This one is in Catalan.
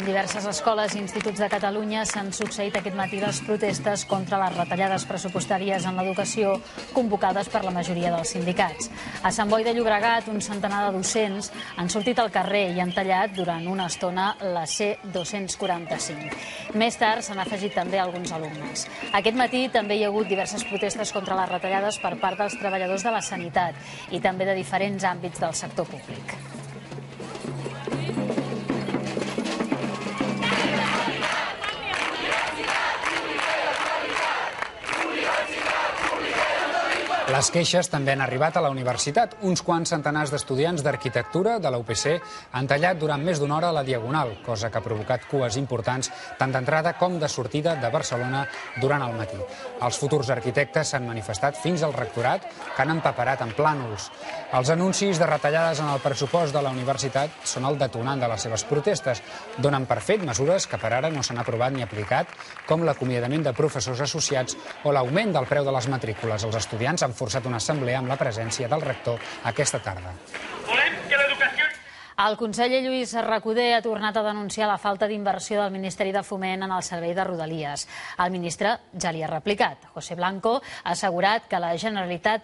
En diverses escoles i instituts de Catalunya s'han succeït aquest matí les protestes contra les retallades pressupostàries en l'educació convocades per la majoria dels sindicats. A Sant Boi de Llobregat, un centenar de docents han sortit al carrer i han tallat durant una estona la C-245. Més tard s'han afegit també alguns alumnes. Aquest matí també hi ha hagut diverses protestes contra les retallades per part dels treballadors de la sanitat i també de diferents àmbits del sector públic. Les queixes també han arribat a la universitat. Uns quants centenars d'estudiants d'arquitectura de la UPC han tallat durant més d'una hora la Diagonal, cosa que ha provocat cues importants tant d'entrada com de sortida de Barcelona durant el matí. Els futurs arquitectes s'han manifestat fins al rectorat, que han empaperat en plànols. Els anuncis de retallades en el pressupost de la universitat són el detonant de les seves protestes. Donen per fet mesures que per ara no s'han aprovat ni aplicat, com l'acomiadament de professors associats o l'augment del preu de les matrícules. Els estudiants han forçat una assemblea amb la presència del rector aquesta tarda. El conseller Lluís Recoder ha tornat a denunciar la falta d'inversió del Ministeri de Foment en el servei de Rodalies. El ministre ja li ha replicat. José Blanco ha assegurat que la Generalitat